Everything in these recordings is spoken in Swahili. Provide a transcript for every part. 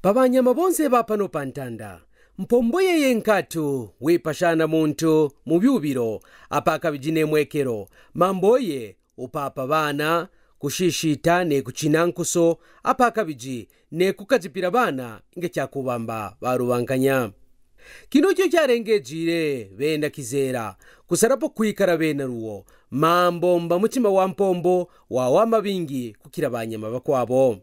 Pabanyama bonse bapano pantanda. Mpomboye yenkatu wipashana muntu mubyubiro apaka bijine mwekero mamboye upapa bana kushishita ne kuchinankuso apaka biji ne kukazipira bana nge cyakubamba barubanganya kino cyo cyarengejire benda Kizela kusarapo kwikara bena ruwo mambomba mutima wa mpombo wa mabingi kukira banyama bakwabo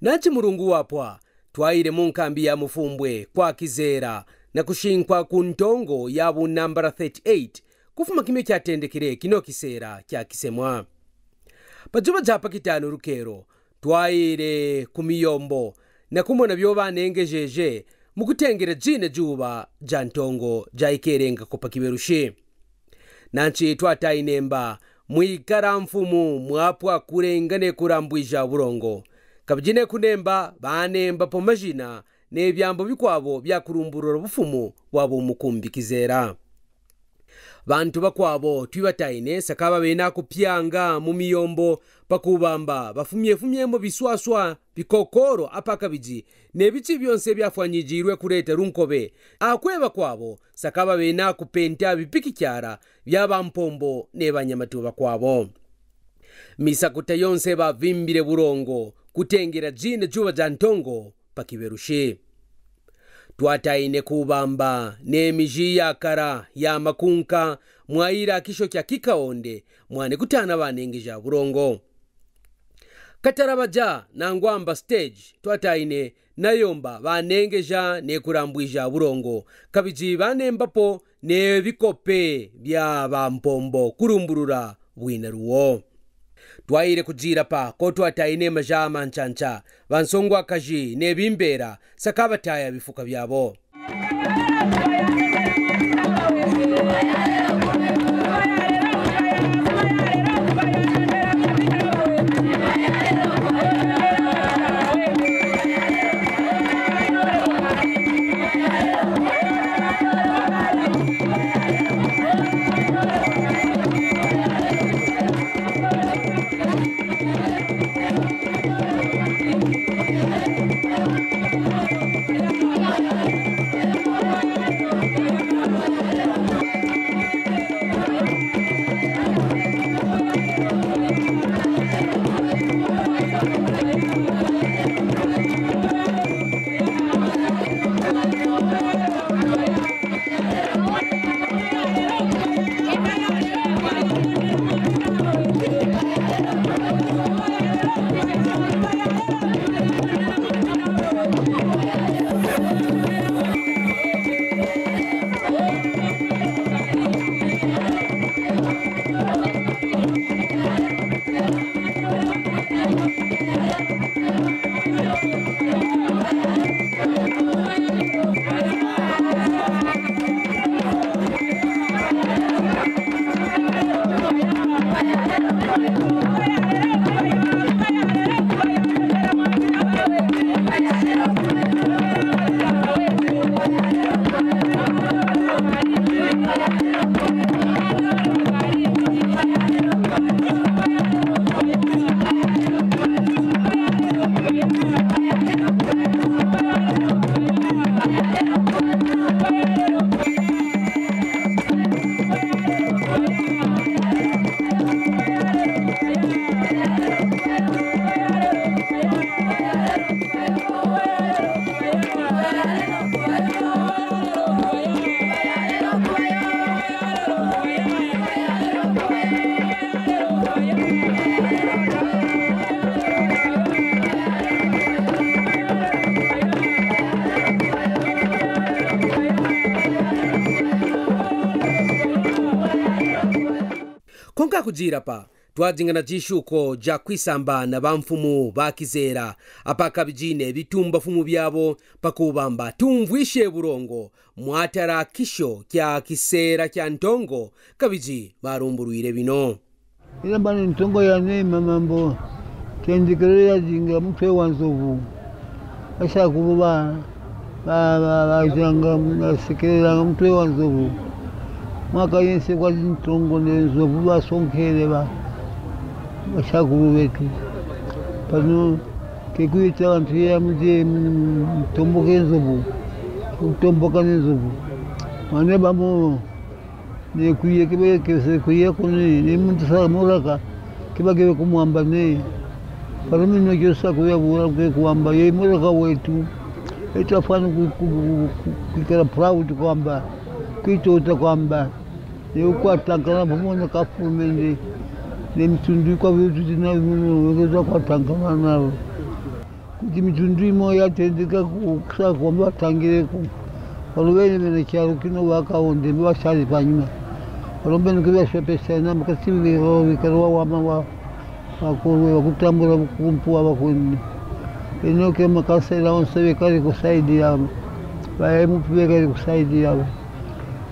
nachi murungu wapwa twaire mu nkambi ya Mufumbwe kwa Kizela na kushinkwa ku Ntongo ya bunambara 38 kufuma kimwe cyatendekire kino Kizela kya kisemwa pajuba japa kitano rukero twaire ku miyombo na kumona byo banengejeje mu kutengera jine juba ja Ntongo jaikerenga ko pakiberushe nanchi twatainemba muikara mfumu mwapwa kurengane kurambwija burongo kabijine kunemba banemba po majina nebyambo bikwabo byakurumburura bufumu wabo Mukumbi Kizela bantu bakwabo twibataine sakaba bena kupyanga mu miyombo pakubamba bafumyemo biswaswa bikokoro apaka biji nebici byonse byafanyijirwe kureta runkobe akweba kwabo sakaba bena kupenta bipikicyara byabampombo nebanyamatu bakwabo misakuta yonse bavimbire burongo kutengera jine juba ja Ntongo pakiberushe twataine kubamba nemiji yakara ya makunka mwaira kisho kya Kaonde mwane kutana banengeja burongo katarabaja nangwamba stage twataine nayomba banengeja ne kurambwija burongo kabiji banembapo ne bikope bya bampombo kurumburura bwinaruwo twaire kujira pa ko twataine majama nchancha bansongwa kaji ne bimbera sakaba taya bifuka byabo konka kujira pa twajingana jishuko ja kwisamba na bamfumu ba Kizela apaka bijine bitumba fumu byabo pakubamba tumvwishe burongo mwatara kisho kya Kizela kya Ntongo kabiji barumburuire bino ila bani Ntongo ya nema mambo kendikelea jinga mutwe wanzovu asha kububa ba janga mnasikira mutwe wanzovu mwaka yense kwa Ntongo nzovu basonkele ba bashakuru wetu pano kekuita vantu yamuti mutomboke nzovu kutomboka nenzovu mane bamo nekuye kebekese kuye kuni nemuntu samuraka kebagebe kumwamba ne parumino kyosa kuyabura kwamba ye muraka wetu etafana kukira proud kwamba kwitota kwamba neukwatangana pamona kafumende nemitundu kwa vitu tinavyoza kwatangana navo kuti mitundu imo yatendeka kusa kwamba vatangireko valuvene vene charo kino vakaonde vashari panyuma valombeni kuvasvepesana mukasivikarwa wama vakutambura kumpuwa vakwenu enoke makasaira onseve kari kusaidi yavo vaemupive kari kusaidi yavo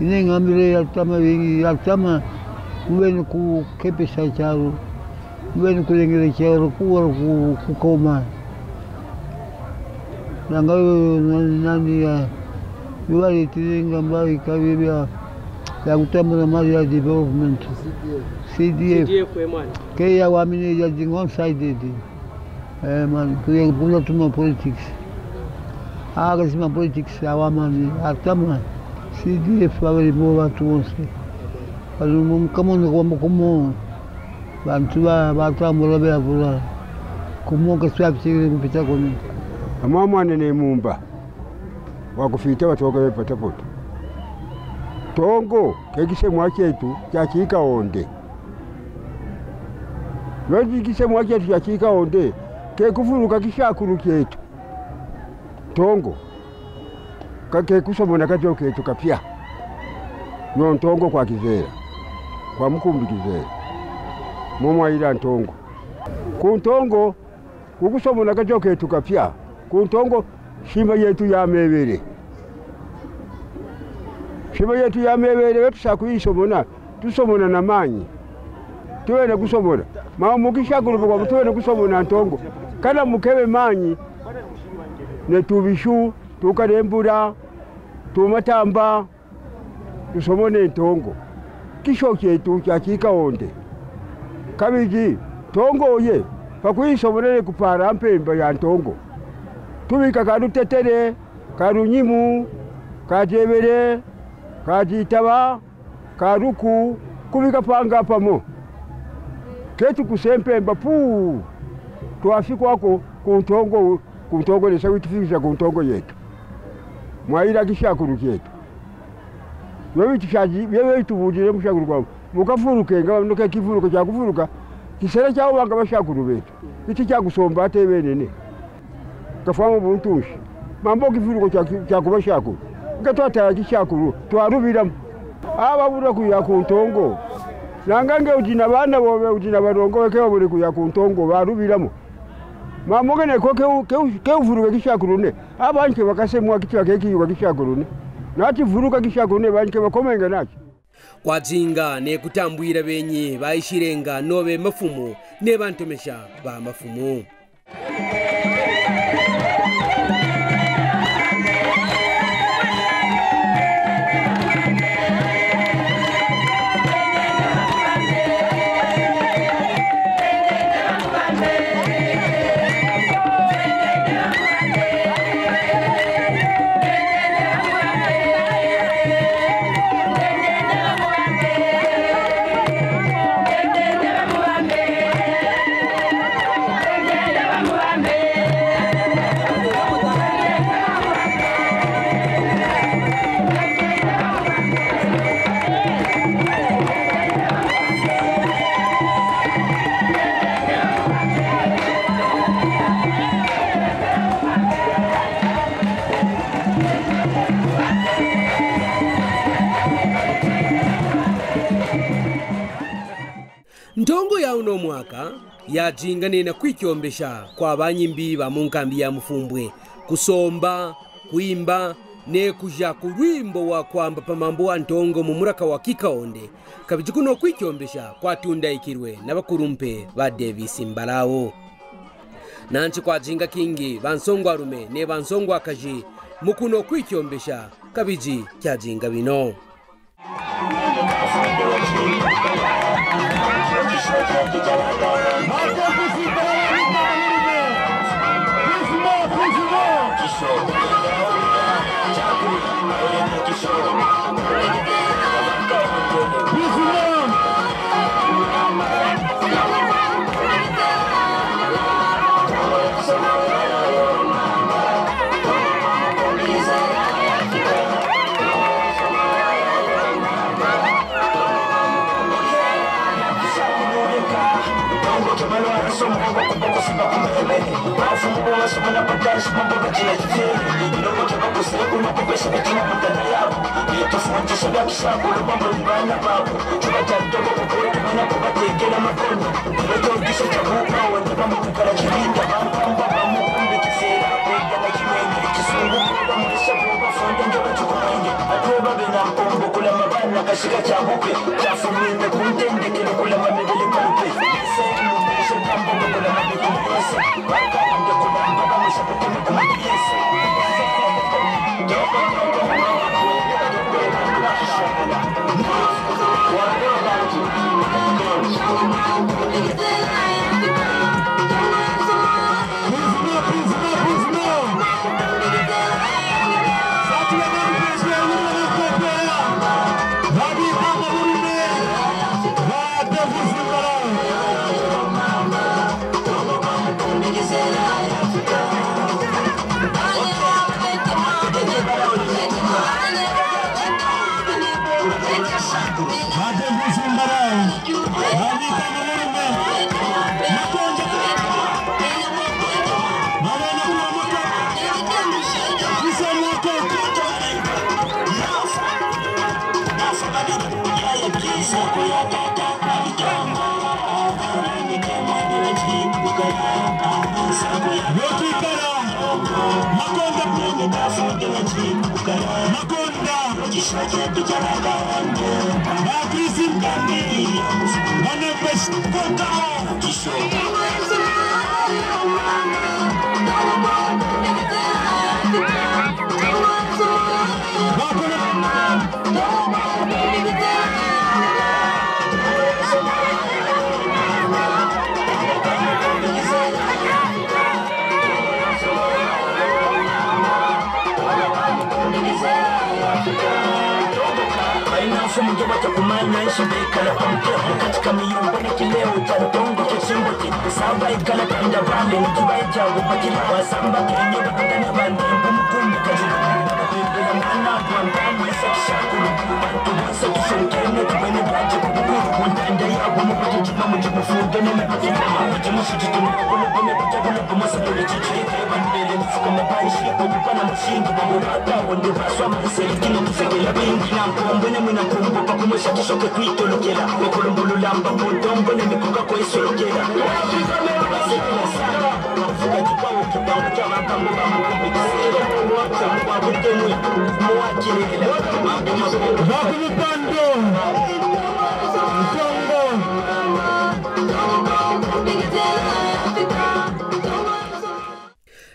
ine ng'ambire yatama muveni kukepesa charo muveni kulengera charo kuwara kukoma nanga nani ya vivaletire ngamba ikavivya yakutambura mari ya development CDF keya wamine yajing one-sided man kuya tuma politics akasima politics awamani atama CDF vavarimo vatu vonse kamono kwamba kumo vantu vatambura vyavura kumo kaswapisikire kupita kone amamwane nemumba wakufita watoka wepatapoto Ntongo kekisemwa chetu cha Kaonde lwaki kisemwa chetu cha Kaonde kekufuruka kishakuru chetu Ntongo kakekusomona kajo ketu kapya no Ntongo kwa Kizela kwa Mukumbi Kizela momwaira Ntongo ku Ntongo kukusomona kajo ketu kapya ku Ntongo shima yetu ya mebere shima yetu ya mebere wetusa kuisomona tusomona na manyi tuwene kusomona mukishakuru kwa tuwene kusomona Ntongo kana mukebe manyi netubishu tukarembura tumatamba tusomone Ntongo kisho chetu cha Kaonde kabiji Ntongo ye pakuisomone kupara mpemba ya Ntongo tubika kadutetere karunyimu kajebere kajitaba karuku kubika panga pamo ketu kusempemba pu twafikwako ku Ntongo lesa witufikisha ku Ntongo yetu mwaira kishakuru chetu wewe tubujire mushakuru kwa mukafuruke ngabanuka kifuruko cya kufuruka kisera cyawo banga bashakuru betu iki cyagusomba atebenene kafamu buntushi mambo kifuruko cya kubashakuru gatwata kishakuru twarubira ababura kuya ku Ntongo nangange ujina bana bobe ujina barongo weke babure kuya ku Ntongo barubiramo mamogene ko ke ufuruka kishakuru ne abanke bakasemwa kitwa kekiyuka kishakuru ne nati vuruka kishakuru ne banke bakomenga naki kwajinga ne kutambwira benyi bayishirenga nobe mafumu ne bantomesha ba mafumu Ntongo ya uno mwaka yajingane na kwikyombesha kwa banyimbi ba munkambi ya Mufumbwe kusomba kuimba ne kuja ku rwimbo wa kwamba pamambo wa Ntongo mu muraka wa Kaonde kabijikuno kwikyombesha kwatunda ikirwe n'abakurumpe ba Davis Mbalawo nanchi kwa jinga kingi bansongwa rume ne bansongwa kaji mukuno kwikyombesha kabiji kya jinga bino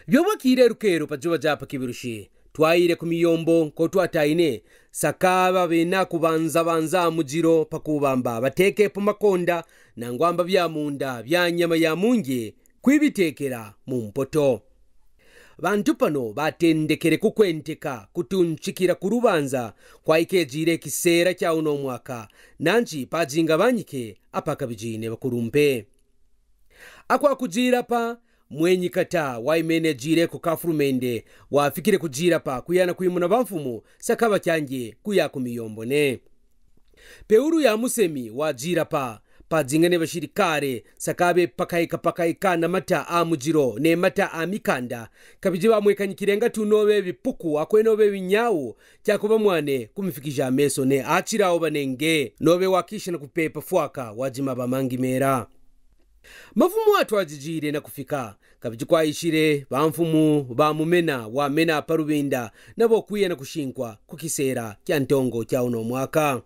Vyobakire rukero pajuba japa kibirushi twaire kumiyombo ko twataine sakaba bena kubanza mujiro pakubamba bateke pumakonda na ngwamba bya munda bya nyama ya munge kwibitekera mu mpoto. Bantu pano batendekere kukwenteka kutunchikira kurubanza kwa ikejire kisera kya uno mwaka nanji pajinga banyike apaka bijine bakurumpe akwa kujira pa mwenyi kata waimene jire ku kafurumende wafikire kujira pa kuyana kuyimuna bamfumu sakaba kyange kuya kumiyombone peuru ya musemi wajira pa pajingane bashirikare sakabe pakaika na mata amujiro ne mata amikanda kabije bamwekanye kirenga tunobe bipuku akwenobe binyawo cyakuba mwane kumifikija meso ne achirawo banenge nobe wakishana kupepa fwaka wajima bamangi mera mafumu watu ajijire na kufika kabije kwaishire bamfumu bamumena wamena parubinda nabo kuye na kushinkwa kukisera kya ntongo kya uno mwaka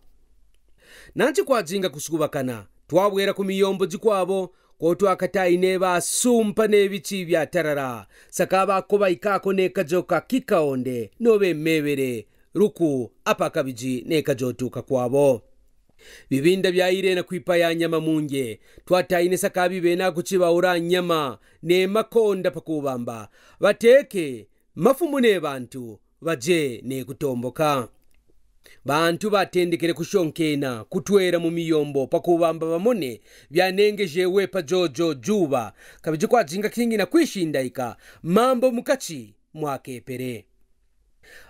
nanchi kwajinga kusukubakana twabwera ku miyombo jikwabo ko twakataine basumpa nebici bya tarara sakaba ko bayikako ne kajoka kikaonde nobe mebere ruku apaka biji ne kajotuka kwabo bibinda bya irena kwipa ya nyama munge twataine sakabi bena kuchiba ura nyama ne makonda pakubamba bateke mafumu ne bantu baje ne kutomboka bantu batendekere kushonkena kutwera mu miyombo pakubamba bamone byanengejewe pa jojo juba kabije kwajinga kingi na kwishindaika mambo mukachi mwakepere.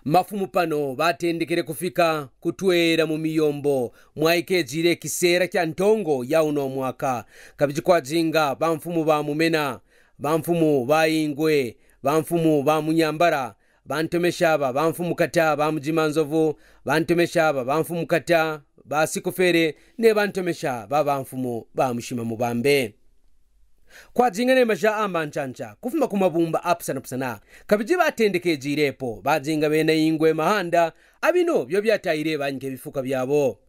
Mafumu pano batendekere kufika kutwera mu miyombo mwaikejire kisera kya ntongo ya uno mwaka kabije kwajinga bamfumu ba mumena, bamfumu ba ingwe, bamfumu ba munyambara, bantomeshaba bamfumu kata ba mujimanzovu, bantomeshaba bamfumu kata ba sikufere ne bantomeshaba bamfumu ba mushima mubambe. Kwa jingane maja amanchanja kufuma kumabumba apsana kabije batendeke jirepo bajinga bena ingwe mahanda abino byo byatayire bange bifuka byabo.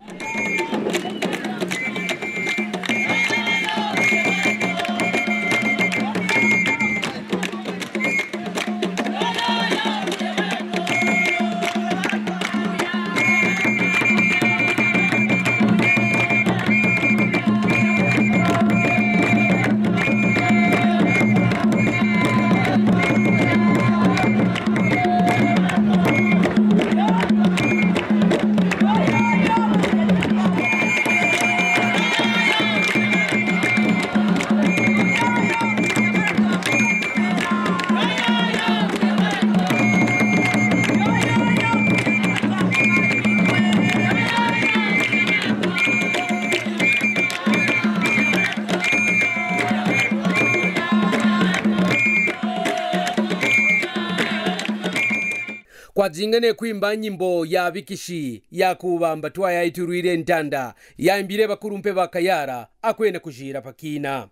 Kwa jingane kuimba nyimbo ya bikishi ya kubamba twaya iturwire ntanda ya imbire bakurumpe bakayara akwena kujira pakina.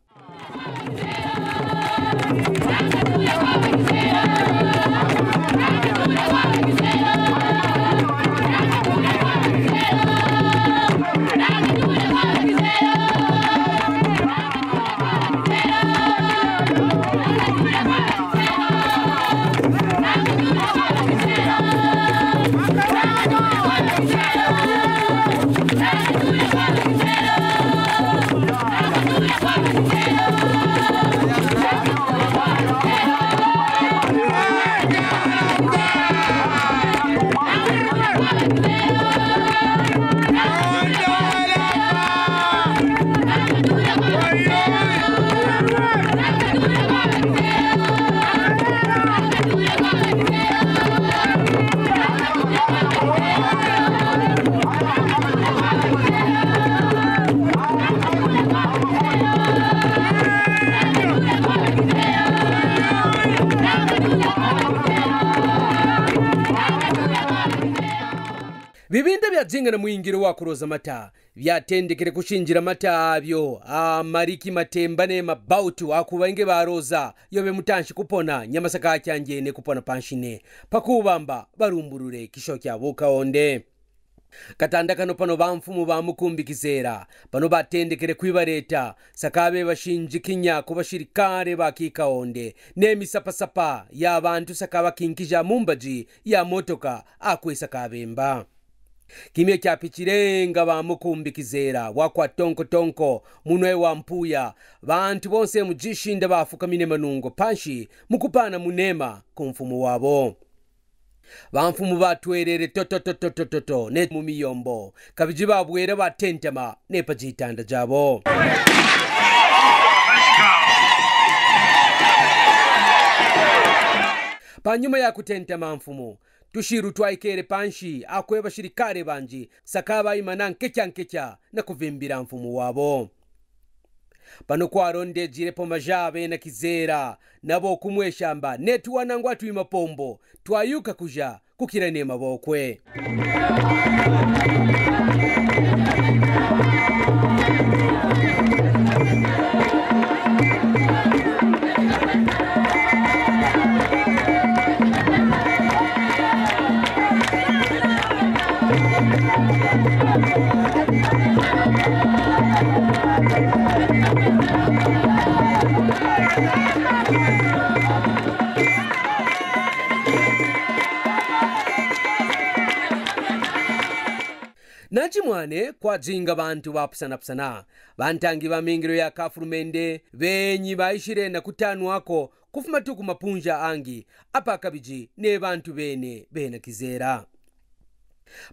Bibinde byajinga na muingiro wa kuroza mata byatendekere kushinjira mata abyo amariki matembane mabautu akubange baroza yobe mutanshi kupona nyamasaka cyangene kupona panshine pakubamba barumburure kisho kyabo Kaonde. Katanda kano pano bamfumu ba Mukumbi Kizela pano batendekere kwibareta sakabe bashinjikinya kubashirikare ba Kaonde nemisapasapa y'abantu sakaba kinkija mumbaji ya motoka akwesa kabemba. Kimye kyapichirenga ba Mukumbi Kizela wakwa tonko munwe wa mpuya bantu bonse mujishinda bafukamine manungo panshi mukupana munema kumfumu wabo. Bamfumu batwerere toto ne mu miyombo kabije babwera batentema ne pajitanda jabo. Panyuma ya kutentema mfumu tushiru twaikere panshi akweba shirikare banji sakaba imana nkecya na kuvimbira mfumu wabo. Pano kwa ronde jirepo majabe na Kizela nabo kumweshamba netu wanangwa tuimapombo twayuka kuja kukirane mabokwe. Nachimwane kwa jinga bantu bapsana bantangi bamingiro ya kafurumende benyi baishire na kutanu wako kufuma tuku mapunja angi apa kabiji ne bantu bene Kizela.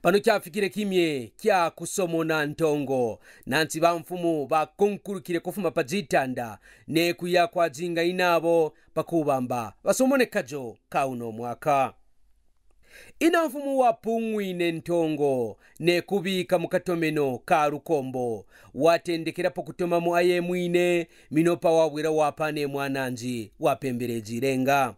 pano kyafikire kimye kya kusomona ntongo nansi bamfumu bakonkurukire kufuma pajitanda ne kuya kwa jinga inabo pakubamba basomone kajo kauno mwaka ina mfumu wa pungwine ntongo ne kubika mukatomeno ka rukombo watendekera pokutoma mu aye mwine minopa wabwira wapane mwananji wapembereji renga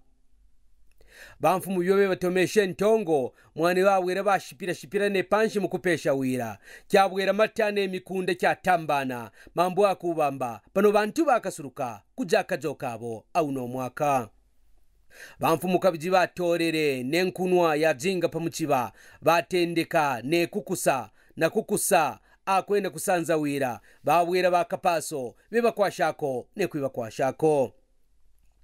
bamfumu yobe batomeshe ntongo mwane wawira bashipira ne panshi mukupesha wira kyabwera matane mikunde kya tambana mambo akubamba pano bantu bakasuruka kujaka jokabo auno mwaka bamfumu kabiji batorere nenkunwa ya jinga pamuchiba batendeka ne kukusa na kukusa akwenda kusanza wira bawira bakapaso biba kwashako ne kwiba kwashako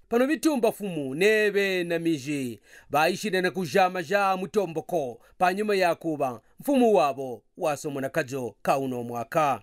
pano bitumba fumu nebe na miji baishire na kujama ja mutomboko panyuma yakuba mfumu wabo wasomona kajo kauno mwaka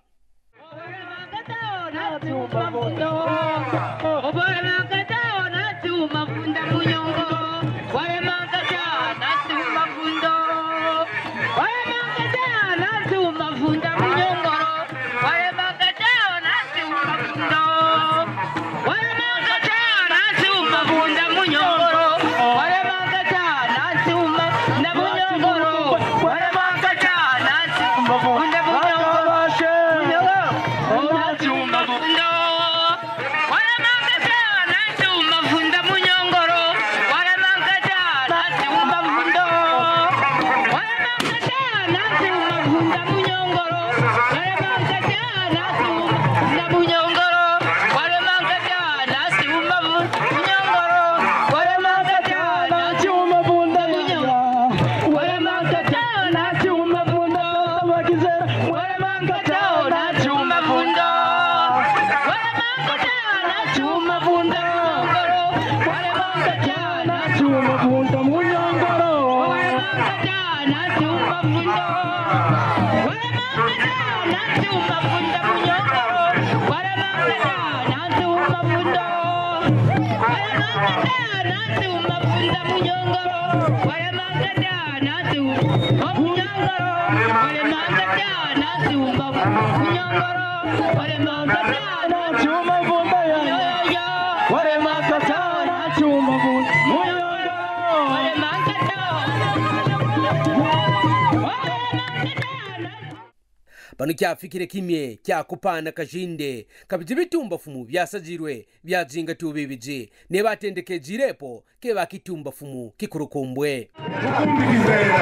pano kyafikire kimye kya kupana kajinde kabiji bitumba fumu byasajirwe byajinga tubibiji ne batendeke jirepo ke bakitumba fumu kikurukumbwe Mukumbi Kizela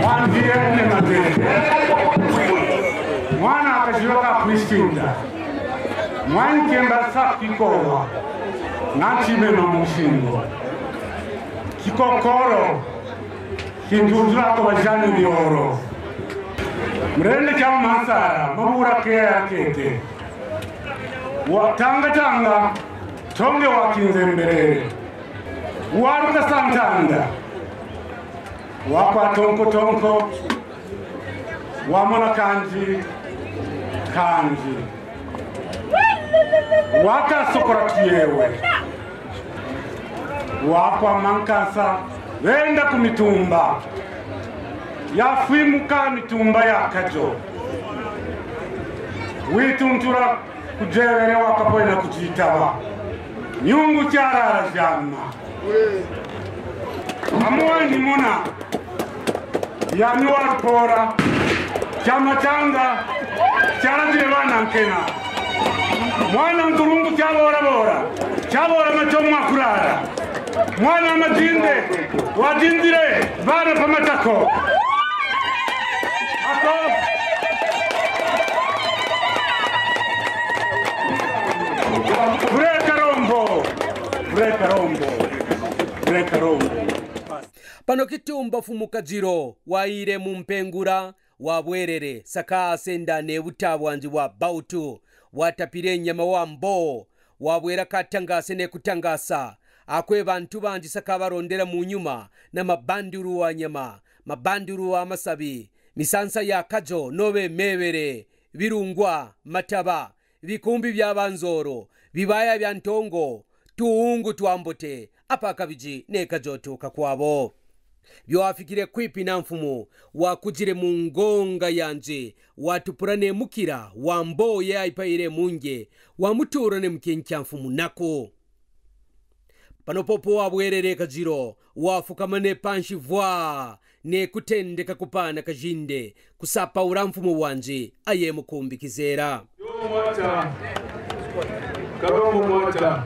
wanviene matende mwana akajiwaka kuishinda mwankemba sakikowa nachimeno mushingo kikokoro kinduzako bajani bioro mrende kya masara mabura kea kete watanga tonge wakinze mberere waruka santanda wakwa tonko wamona kanji waka sokora kiyewe wakwa mankasa wenda kumitumba yafimuka mitumba yakajo wituntura kujevere wakapoena kujitaba nyungu charara jama amuwe ni muna yanuwa pora chama changa charajevana nkena mwana mturungu chabora machomu akurara mwana majinde wajindire bana pamatako ako Breka rombo pano kitumba fumuka jiro waire mumpengura wabwerere saka senda ne butabwanji wa bautu watapire nyama wa mbo wabwera katangase ne kutangasa akwe bantu banji saka barondera mu nyuma na mabanduru wa nyama mabanduru wa masabi misansa ya kajo nobe mebere birungwa mataba bikumbi bya banzoro bibaya bya ntongo tuungu tuambote apaka biji ne kajo tuka kwabo byoafikire kwipi na mfumo wakujire mu ngonga yanje watupurane mukira wamboye aipaire munge wamuturane mukenkya mfumu nako panopopo wabwerere kajiro wafukamane panshivwa ne kutendeka kupana kajinde kusapa uramfumo wanje aye Mukumbi Kizela mwata kalombo mwata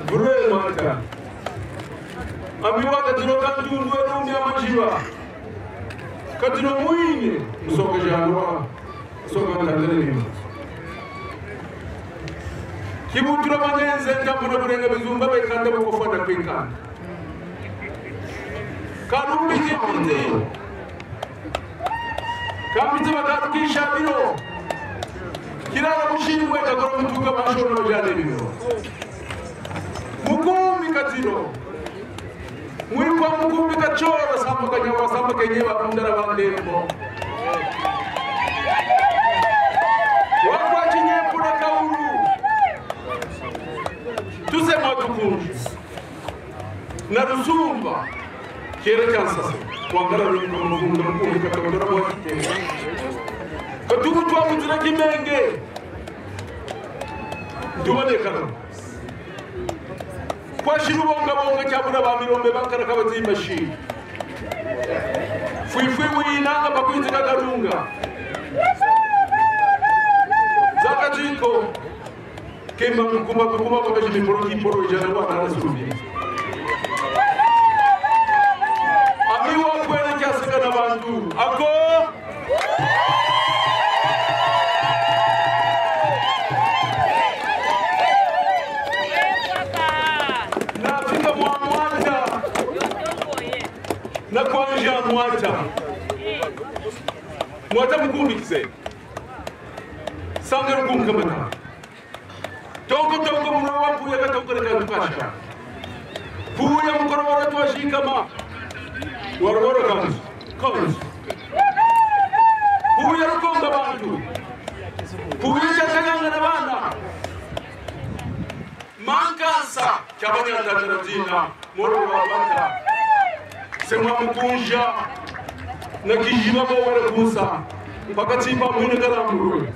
vure mwata amiwaka tino kantundu enumbi amajiba katino muine musoka janwa musoka kandeleni kibutura manenze ndabona kurenga bizumba bekanda bakofana kwikanda kanumbi kipite kapite bakarukisha biro kirara mushingwe kakora mutuka bashona bajane biro Mukumbi katino mwiko Mukumbi kachora sambuka nyawa sambuka nyewa mundara bandembo wakwa chinyempu na kauru tusema tukunju na rusumba kere kansasa wangara runga mufunda Mukumbi katondora wakite katuku tuwa mutuna kimenge ndubane kano kwa shiru bonga cyabura ba mirombe bakara kabazimashi fui mwinanga bakwinze kagarunga zakajiko kemba kuma bakaje miporo kiporo jana wana rasubi amiwa kwene kyasika na bantu ako na kwanja mwata Mukumbi Kizela sanga rukumkamata toko mwana puya katokore kantukasha puya mkorora twashikama warwaro kanzu puya rukonga bantu puya chakanyanga na bana mankansa chabanyandandaratina moro wabata semwa mukunja na kijiba kwa wale kusa pakati pa mwine karamuru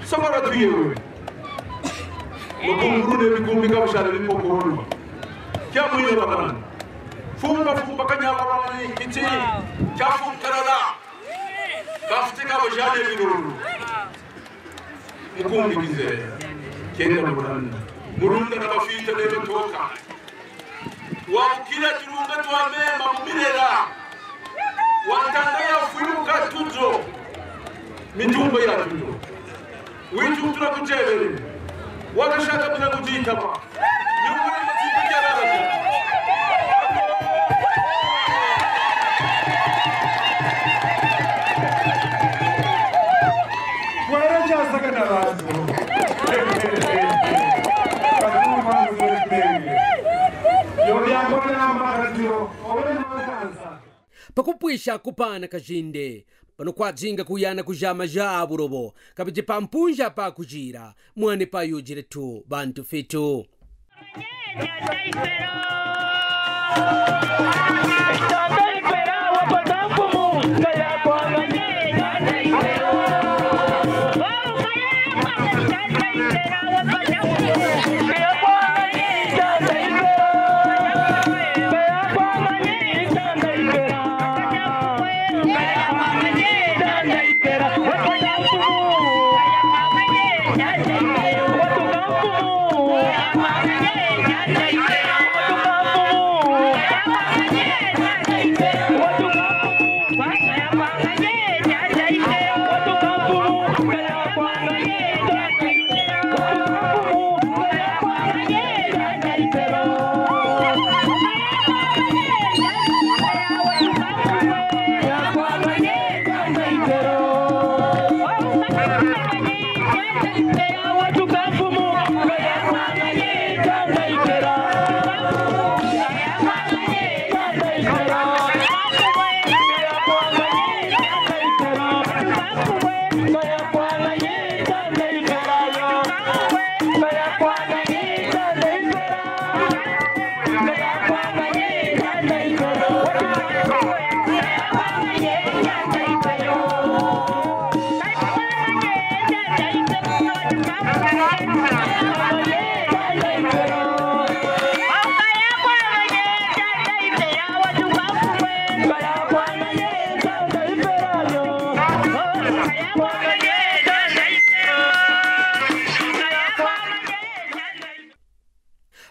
samara tuyewe Mukumbi Mukumbi kabashara limpo kuhuluma kia mwine babana fumba kanyama wani kiti chafu karala kafutika wajane vinuru Mukumbi Kizela kenda murunda na mafita nero toka wakila turunga tuamema mumirera watangaya fuimuka tuzo mitumba ya tuzo witu tunakutebele wakashaka bila kujitaba nyumba matipa jarara waraja sakana razo pakupwisha kupana kajinde pano kwajinga kuyana kujama ja burobo kabije pampunja pa kujira mwane pa yujire tu bantu fitu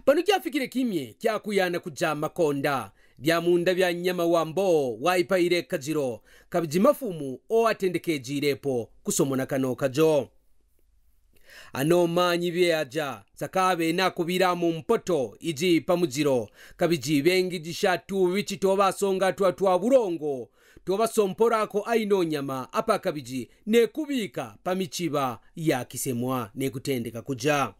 Pano kyafikire kimye kyakuyana kuja makonda bya munda bya nyama wambo waipaire kajiro kabiji mafumu o atendekejirepo kusomona kano kajo ano manyi byaja sakabe nakubira mu mpoto iji pamujiro kabiji bengi jishatu bichi tobasonga twa burongo tobasomporako aino nyama apa kabiji ne kubika pamichiba ya kisemwa ne kutendeka kuja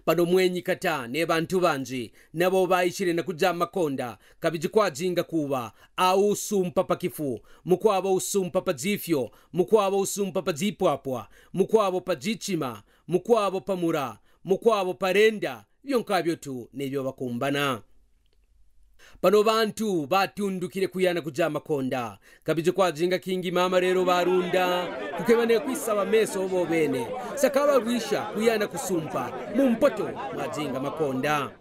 pano mwenyi kata ne bantu banji nabo bayishire na kuja makonda kabiji kwa jinga kuba au usumpa pakifu mukwabo usumpa pajifyo mukwabo usumpa pajipwapwa mukwabo pajichima mukwabo pamura mukwabo parenda byonkabyo tu nebyo bakumbana pano bantu batundukire kuyana kuja makonda kabije kwa jinga kingi mama rero barunda kukebane kwisaba meso bo bene sakaba rwisha kuyana kusumpa mu mpoto majinga makonda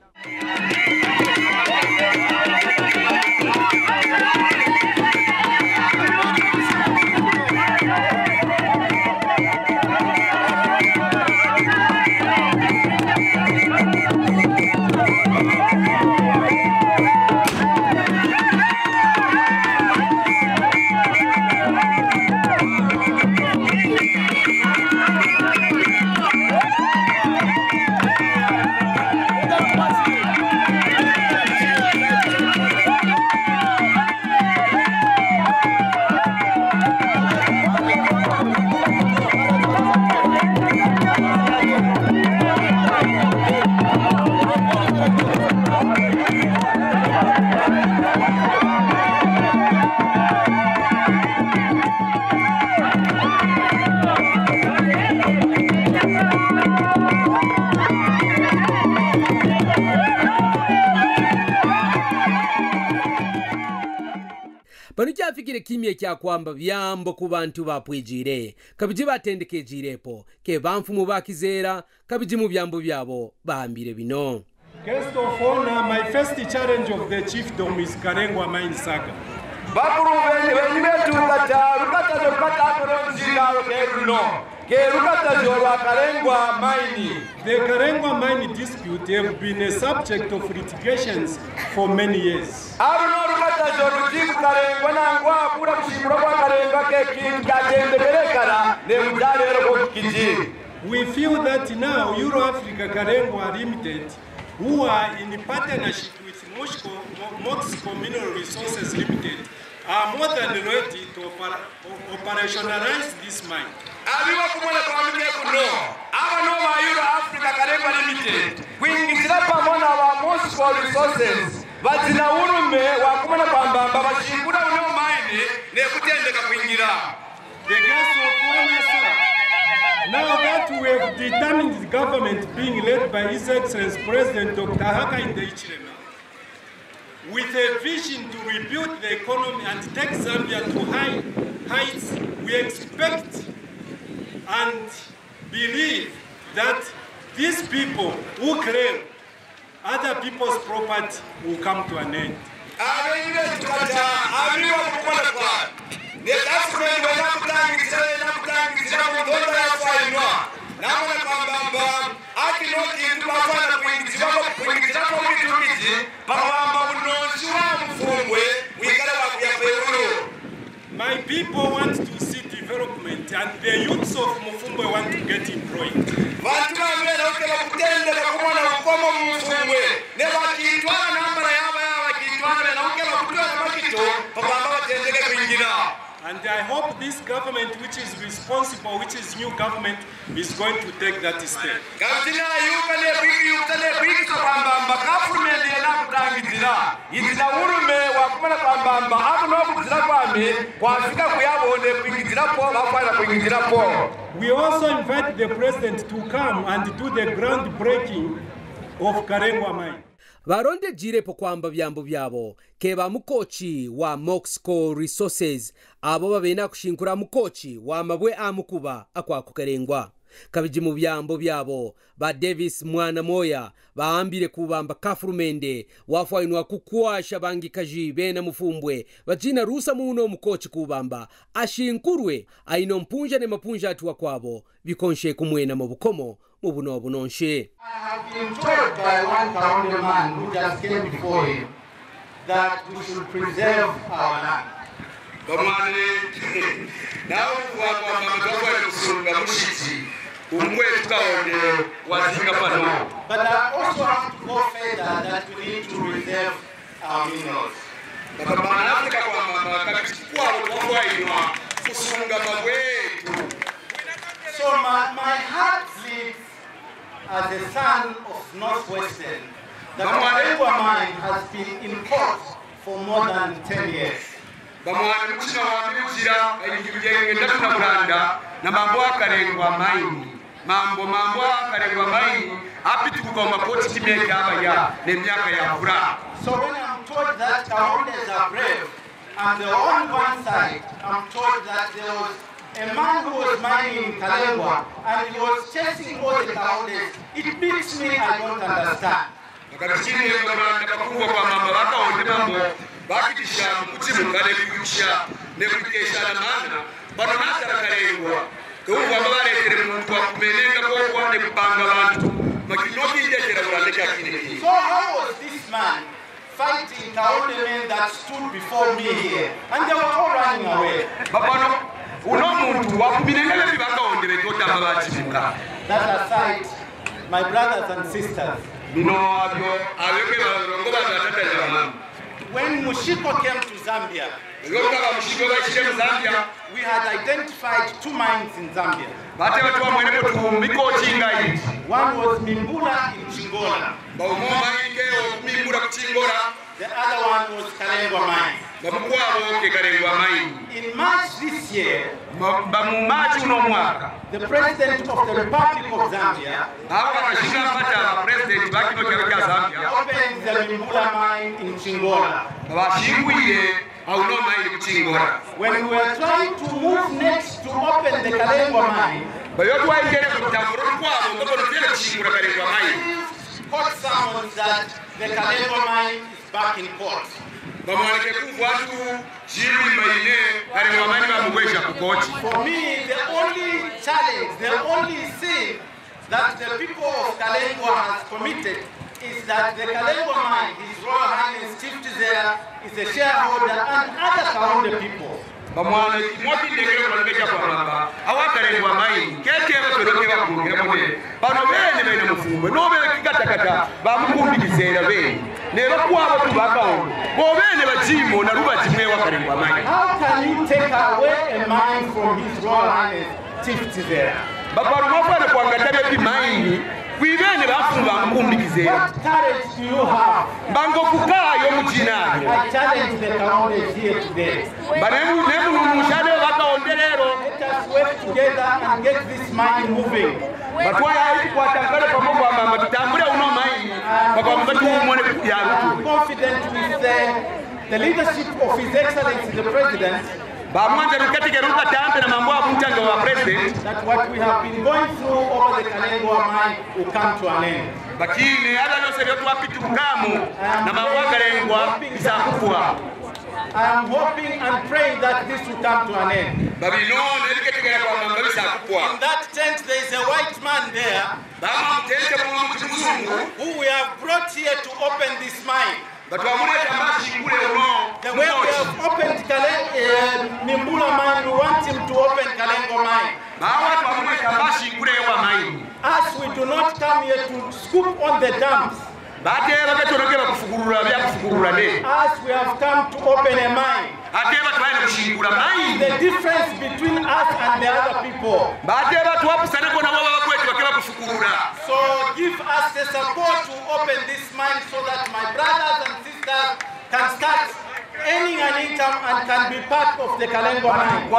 pano kyafikire kimye kya kwamba byambo ku bantu bapwijire kabiji batendekejirepo ke bamfumu bakizera kabiji mu byambo byabo bahambire bino. Guest of honor, my first challenge of the chiefdom is Karengwa Mine Saga. Bakuru wenye betu rukata koronjira keruno ke rukata jowa Karengwa Mine. The Karengwa Mine dispute have been a subject of litigations for many years. Aruno rukata jorujibu Karengwa nangwa kura kushimura kwa Karengwa ke kinga berekara ne mudare ro kiji. We feel that now Euro-Africa Karengwa Limited, who are in partnership with Moscow Mineral Resources Limited, are more than ready to operationalize this mine. Abiwa kumona kwa mike kuno, aba no wa Euro-Africa Karengwa Limited, kuingiza pamoja wa Moscow Resources, bazina urume wa kumona kwa mbamba bashikura uno mine ne kutendeka kuingira. The guest of honor, sir. Now that we have determined the government being led by His Excellency President Dr. Hakainde Hichilema, with a vision to rebuild the economy and take Zambia to high heights, we expect and believe that these people who claim other people's property will come to an end. My people want to see development and the youths of Mufumbwe want to get employed. And I hope this government, which is responsible, which is new government, is going to take that step. We also invite the president to come and do the groundbreaking of Karengwa Mine. Baronde jirepo kwamba byambo byabo keba mukochi wa Moscow Resources abo babena kushinkura mukochi wa mabwe amukuba akwa kukarengwa kabiji mu byambo byabo ba Davis mwana moya baambire kubamba kafurumende wafainwa kukwasha bangi kaji bena Mufumbwe bajina rusa muno mukochi kubamba ashinkurwe aino mpunja ne mapunja atuwa kwabo bikonshe kumwena mu bukomo mu buno bunonshe. been told by one Kaonde man who just came before him that we should preserve our land. But now but I also have to go further that we need to reserve our minerals. So my heart bleeds as a son of Northwestern. The Kawisha mine has been in court for more than 10 years. So when I'm told that Kaondes are brave, and on one side, I'm told that there was a man who was mining in Kalengwa, and he was chasing all the Kaondes. It beats me, I don't understand. So how was this man fighting Kaonde men that stood before me here, and they were all running away? That aside, my brothers and sisters, when Mushiko came to Zambia, we had identified 2 mines in Zambia. One was Mimbula in Chingola. The other one was Kalengwa mine. In March this year, the President of the Republic of Zambia opened the Mimbula mine in Chingola. When we were trying to move next to open the Kalengwa mine, court summons that the Kalengwa mine is back in court. For me, the only challenge, the only sin that the people of Kalengwa has committed is that the Kalengwa mine, His Royal Highness Chief Kizela, is a shareholder, and other Kaonde people. How can you take away a mine from His Royal Highness Chief Kizela? What courage do you have? I challenge the Kaondes here today. Let us work together and get this mine moving. I'm confident with the leadership of His Excellency the President that what we have been going through over the Kalengwa mine will come to an end. I am hoping and praying that this will come to an end. In that tent there is a white man there who we have brought here to open this mine. The way we have opened Mimbula mine, we want him to open Kalengwa mine. As we do not come here to scoop on the dumps, as we have come to open a mine, the difference between us and the other people. So give us the support to open this mine so that my brothers and sisters can start earning an income and can be part of the Kalengwa mine.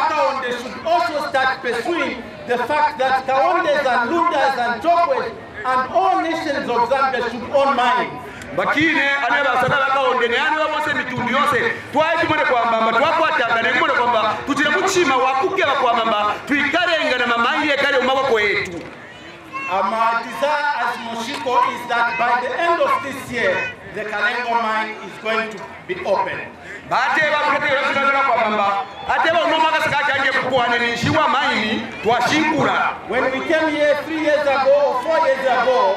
Kaonde should also start pursuing the fact that Kaondes and Lundas and Chokwe and all nations of Zambia should own mines. Bakine anabasana Kaonde ne anu bose mitundu yose twayitumane kwamba twakwatanga ne mbone kwamba tutire muchima wakukera kwamba twikarenga na mamangi ekale umaboko yetu. My desire as Mushiko is that by the end of this year the Kalengwa mine is going to be open. Bate bakutera tunataka kwamba kuunganishiwa maini twashikura. When we came here 3 years ago or 4 years ago,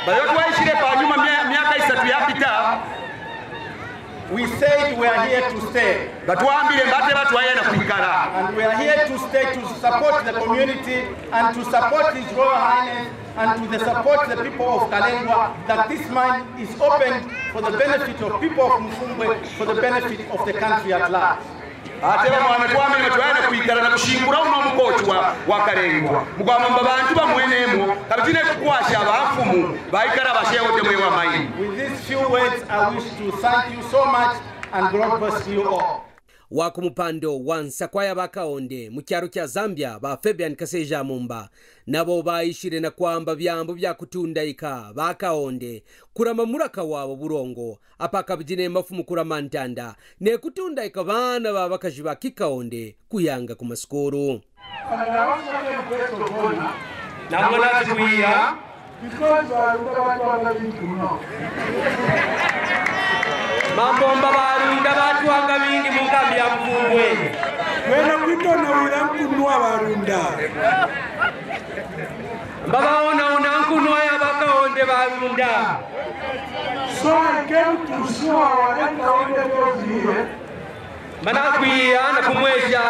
bayo twaishire pa nyuma miaka 3 yapita, we said we are here to stay. batwambire mbate batwaye na kuikara. And we are here to stay to support the community and to support His Royal Highness and to support the people of Kalengwa, that this mine is opened for the benefit of people of Mufumbwe, for the benefit of the country at large. Ateba mwana twame batwaye kuikara na kushingura uno mukochi wa Kalengwa. Mugwamba bantu bamwenemo kabitine kukwasha abafumu baikara bashewo temwe wa maini. With these few words, I wish to thank you so much and God bless you all. Wakumupando wansakwaya bakaonde mu kyaro kya Zambia ba Fabian Kaseja Mumba nabo bayishire na kwamba byambo bya kutunda ika bakaonde kurama muraka wabo burongo apaka bijine mafumu kurama ntanda ne kutunda ika bana babakajiba kikaonde kuyanga ku maskuru. Namwana kuya because Mambomba barunda batwanga bingi mu kambi ya Mufumbwe. wena kwitona wira kunwa barunda. Baba ona nkunwa ya bakaonde barunda. So I came to show our Kaonde here. Manakwiya na kumwesha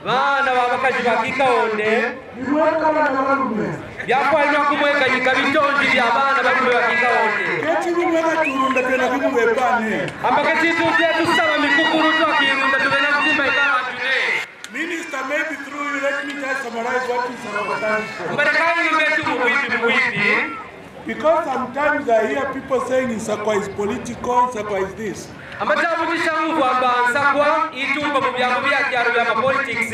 bana babakaji bakikaonde. Byafanya kumweka yikabitonji bya bana bakumwe bakikaonde. Keti nimweka turunda tena kumwepane. Ambakati tutia tusaba mikukuru twakirunda tubena mzima ikawa today. Minister, maybe through you let me just summarize what is our country. Mbarakai ngetu muwiti. Because sometimes I hear people saying Nsakwa is political, Nsakwa is this. Amatavutisha Mungu kwamba Nsakwa itumba mu byambo bya kyaro bya politics.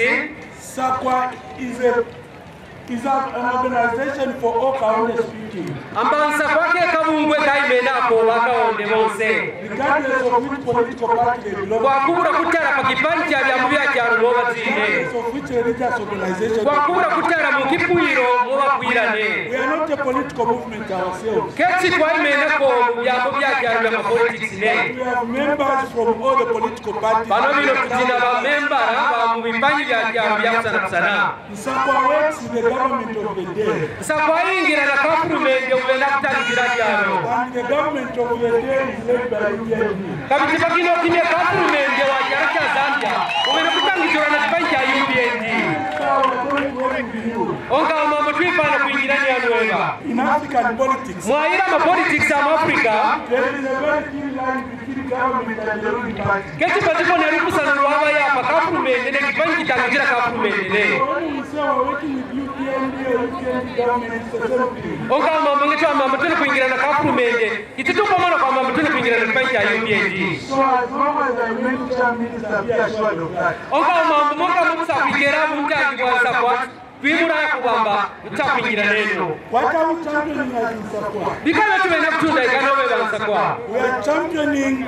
Nsakwa is an organization for all Kaonde speaking. Ambansa kwake kabungwe kaimena ko bakaonde bonse. Regardless of which political party they belong. Kwa kubura kutara pa kipanja bya mubya cyaro no bazine. Of which religious organization. Kwa kubura kutara mu kipuyiro mu bakwirane. We are not a political movement ourselves. Ketsi kwaimena ko bya mubya cyaro bya politics ne. We have members from all the political parties. Bano bino kujina ba member ba mu bipanyi bya cyaro bya sana sana. Nsakwa works with the government of the day. Nsakwa ingira na government ubena kutangira cyaro. And the government of the day is led by UPND. Kabiti bakino kimya government ya cyaro cha Zambia ubena kutangira na kipanyi ya UPND. Onga mambo twipana kuingira ni anweba. In African politics, Mwaira ma politics ya Africa. there is a very thin line between government and the ruling party. Keti patiko na rukusana lwaba ya pa government ne kipanyi kitangira government ne. When we say we're working with UPND or UPND government, it's the same thing. Onga mambo ngeto mambo tuli kuingira na government kitutuko mwana kwa mambo tuli kuingira na kipanyi ya UPND. So as long as I mention minister, be assured of that. Onga mambo moka musa kuigera mutandi kwa Nsakwa twimura ya kubamba utakwingira neno. What are we championing as Nsakwa? Bikana tubena kutunda ikanobe ba Nsakwa. We are championing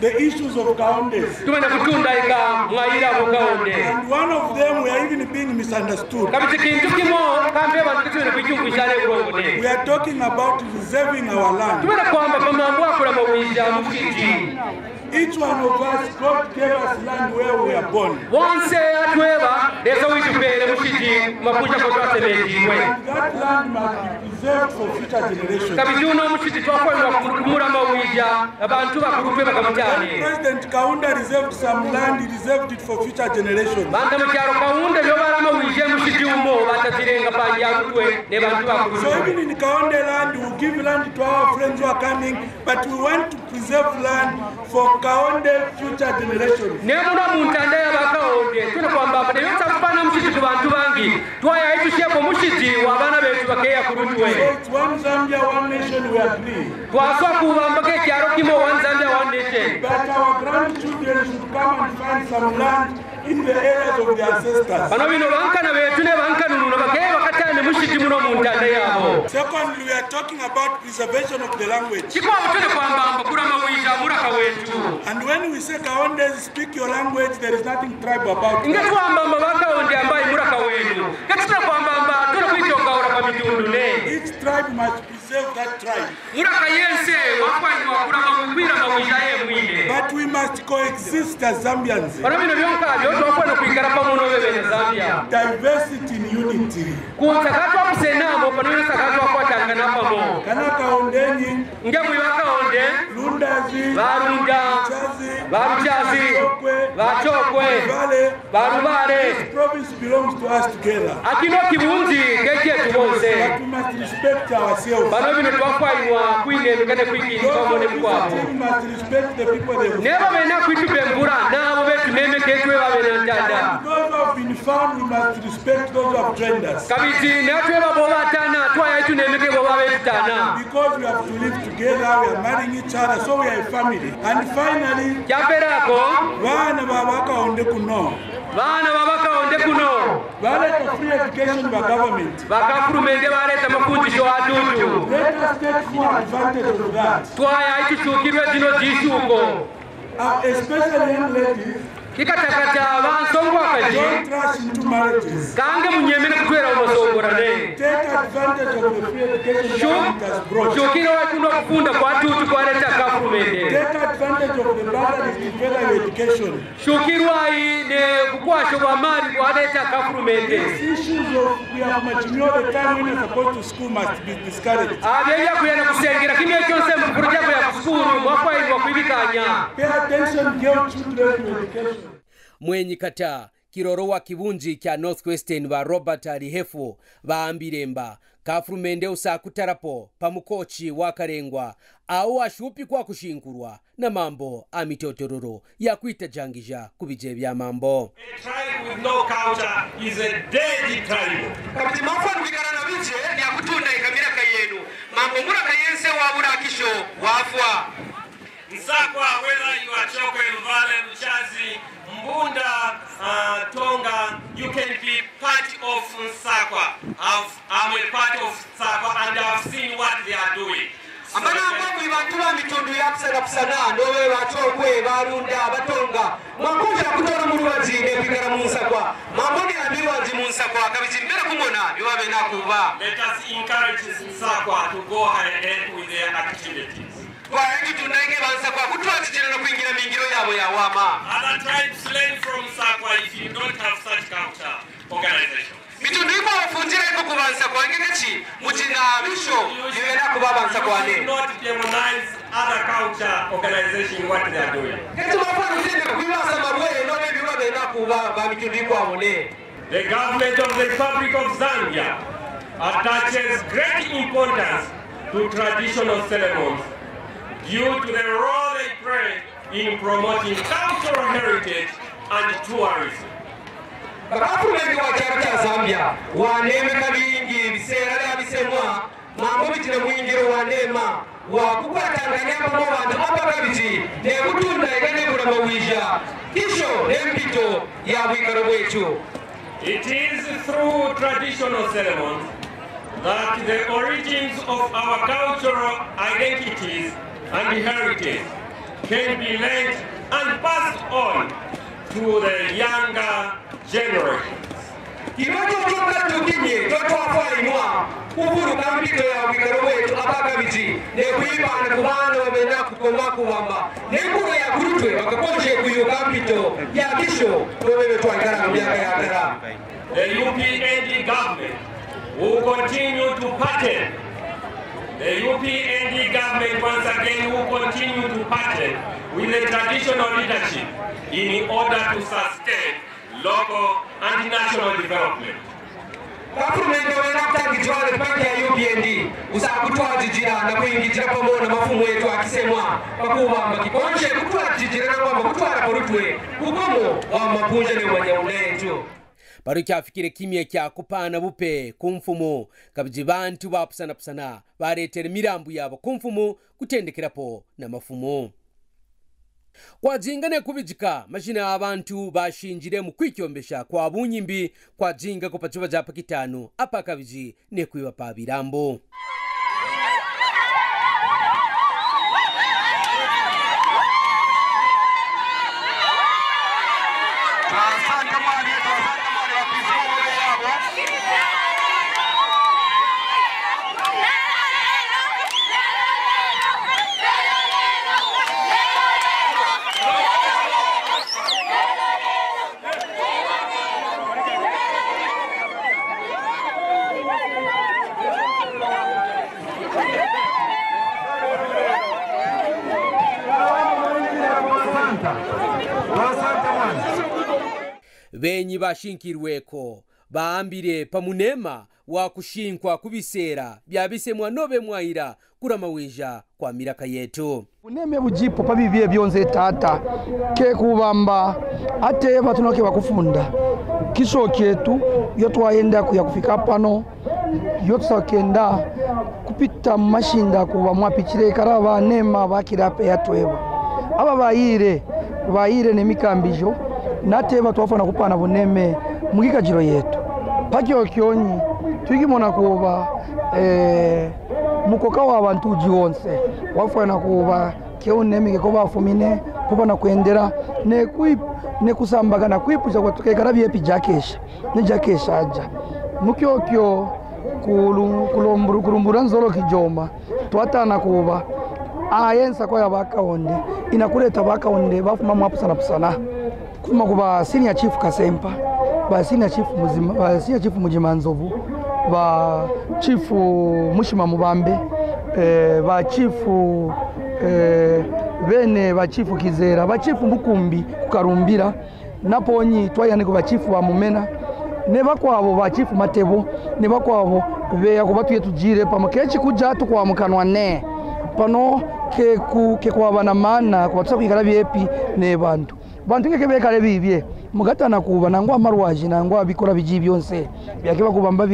the issues of Kaonde. Tubena kutunda ika mwaira mu Kaonde. And one of them we are even being misunderstood. Kabiti kintu kimo kambe bantu tubena kujungishane urongo ne. We are talking about reserving our land. Tubena kwamba pamambo akula mawija mufiti. Each one of us, God gave us land where we are born. Once atweba lezo witupele mushiji makuja kwa twasemejiwe. That land must be preserved for future generations. Kabiti uno mushiji twakwenda kumura mawija abantu bakurupe bakamutane. President Kaonde reserved some land, he reserved it for future generations. Banda mukyaro Kaonde byobala mawija mushiji umo batazirenga panja kutwe ne bantu bakurupe. So even in Kaonde land, we will give land to our friends who are coming, but we want to preserve land for Kaonde future generations. Nemuna muntanda ya bakaonde tuna kwamba bade yota kupana mushiji ku bantu bangi twaya itushepo mushiji wabana betu bakeya kurutwe. So it's one Zambia, one nation, we agree. Twaswa kubamba ke kyaro kimo one Zambia one nation. But our grandchildren should come and find some land in the areas of their ancestors. Bano bino bankana betu ne bankana nuno bakeya bakatane mushiji muno muntanda yabo. Secondly, we are talking about preservation of the language. Chikwa mutune kwamba mbakura mawija muraka wetu. And when we say Kaonde, speak your language, there is nothing tribal about it. Ingetu kwamba bakaonde ambaye muraka wetu. Ketuna kwamba tuna kuitonga ora kwa mitundu ne. Each tribe must preserve that tribe. Muraka yense wakwanywa kura mawira mawija ye mwine. But we must coexist as Zambians. Bano bino byonka byo twakwana kuikara pamono bebe ne Zambia. Diversity in unity. Kutakatwa kusenamo panona sakatwa kwa tangana pamo. Kana Kaondenyi. Ngemu Kaonde. Lundazi. Barunda. Baruchazi. Bachokwe. Barubare. This province belongs to us together. Akino kibunzi keje tubonse. But we must respect ourselves. Bano bino twakwaiwa kwine mikane kwikini komone kwabo. We must respect the people they will. Neba bena kwitubembura nabo betu meme ketwe babena ndanda. Those who have been found, we must respect those who have trained us. Kabiti natwe baboba tana twaya tunemeke boba betana. Because we have to live together, we are marrying each other, so we are a family. And finally, Japerako bana babaka onde kuno. Bana babaka onde kuno. Baleta free education by government. Bakafurumende baleta mafunjisho adudu. Let us take full advantage of that. Twaya itusukirwe zino jishuko. Especially young ladies. Kikatakata bansongo akaji. Don't rush into marriages. Kange munyemene kutwera umusongorane. Take advantage of the free education government has brought. Shukiro wakuno kufunda kwa tutu kwa leta kafurumende. Take advantage of the burden in further education. Shukirwa ine kukwasho wa mali kwa leta kafurumende. These issues of we have matured all the time when you're supposed to school must be discouraged. Abeya kuyana kusengera kimwe cyose mu project ya kusukuru mwakwairwa kwibikanya. Pay attention, give children to education. Mwenyi kata kiroro wa kibunji kya Northwestern ba Robert Alihefu baambiremba kafurumende usakutarapo pamukochi wakarengwa au ashupi kwa kushinkurwa na mambo amitotororo ya kuitajangija kubije bya mambo. A tribe with no culture is a dead tribe. Kabiti mafanu bikarana biche ni akutunda ikamira kayenu. Mambo mura kayense wabura kisho wafwa. Nsakwa whether you are Chokwe, Vale, Mchazi, Mbunda, Tonga, you can be part of Nsakwa. I'm a part of Nsakwa and I've seen what they are doing. Ambana ambapo ibatula mitundu ya kusana ndowe Chokwe, Barunda, Batonga. Mwakuja kutora muruwazi nebigara Munsakwa. Mamboni abiwazi Munsakwa kabiti mbere kumona biwabe nakuba. Let us encourage Nsakwa to go ahead with their activities. Other tribes learn from Sakwa if you don't have such culture organization. You will not demonize other culture organization what they are doing. The government of the Republic of Zambia attaches great importance to traditional ceremonies due to the role they play in promoting cultural heritage and tourism. Bakafurumende wa charita Zambia wanemeka bingi bisera ya bisemwa mambo bitire mwingiro wanema wakuba Tanzania pamo bantu abakabiti ne kutunda igane kula mawisha kisho nempito ya bwikaro bwecho. It is through traditional ceremonies that the origins of our cultural identities and heritage can be learned and passed on to the younger generations. The UPND government will continue to partner. The UPND government once again will continue to partner with the traditional leadership in order to sustain local and national development. Government wanatangijwale pande ya UPND usakutwajijira na kuingira pamoja mafumu yetu akisemwa pakuwa makikonje kutwajijira na kwamba kutwara porutwe kugomo wa mapunje ne wanyaundejo. Barukyafikire kimye kya kupana bupe kumfumu kabiji bantu bapusana baretera mirambu yabo kumfumu kutendekerapo na mafumu. Kwa jingane kubijika mashina abantu bashinjire mu kwikyombesha kwa bunyimbi kwa jinga ko pachuba ja pakitano apa kabiji ne kwiba pa birambo. benyi bashinkirweko baambire pamunema wa kushinkwa kubisera byabisemwa nobe mwaira kuramawija kwa miraka yetu buneme bujipo pabibye byonze tata ke kubamba ate batunoke bakufunda kisho kyetu yo twaenda kufika pano yo tusakenda kupita mashinda kuba mwapichire karaba nema bakirape yatweba aba bayire ne mikambijo nate batwafana kupana buneme mugikajiro yetu pakyo kyonyi twigimona kuba mukoka wa abantu jionse wafana kuba keunemi ko bafumine kupana kuendera ne kusambagana kwipuja kwa tukekarabye pijakesha ne jakesha aja mukyokyo kulumbura nzoro kijoma twatana kuba ayensa kwa Kaonde inakuleta Kaonde bafuma mwapu sana kuma kuba senior chief Kasempa ba senior chief Mujima Nzovu ba chief Mushima Mubambe ba chief bene ba chief Kizela ba chief Mukumbi kukarumbira naponyi twayane ku ba chief ba Mumena ne bakwabo ba chief Matebo ne bakwabo beya kubatuye tujire pamakechi kuja tukwa mukanwa ne pano ke kwabana mana kwatsa kwikara byepi ne bantu keke bekale bibye mugatana kuba nangwa marwaji nangwa bikora biji byonse byakiba kubamba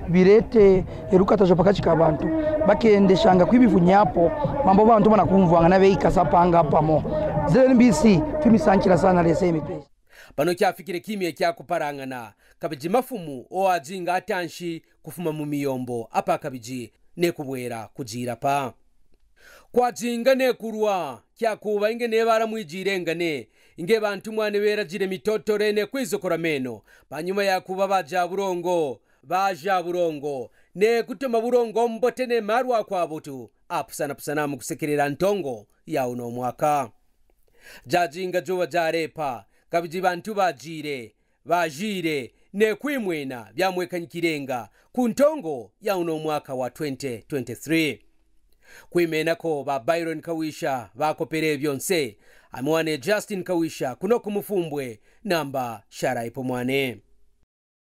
birete erukata jo pakachi kabantu bakende shanga kwibivunyapo mambo bantu bana kumvanga na beika sapanga pamo ZNBC tumisankira sana lesemi pesa pano kyafikire kimye kyakuparangana kabiji mafumu oajinga atanshi kufuma mu miyombo apa kabiji ne kubwera kujira pa kwajinga ne kurwa kyakuba inge ne baramwijirengane inge bantu mwane beragire mitotore ne kwizokora meno panyuma yakuba baja burongo ne kutoma burongo mbotene marwa kwa butu apusana mu kusekerera ntongo ya uno mwaka jajinga jowa jarepa kabiji bantu bajire ne kwimwena byamwekanyikirenga ku ntongo ya uno mwaka wa 2023 kwimenako ba Byron Kawisha bakopere byonse amwane Justine Kawisha kuno ku Mufumbwe namba shara ipo mwane.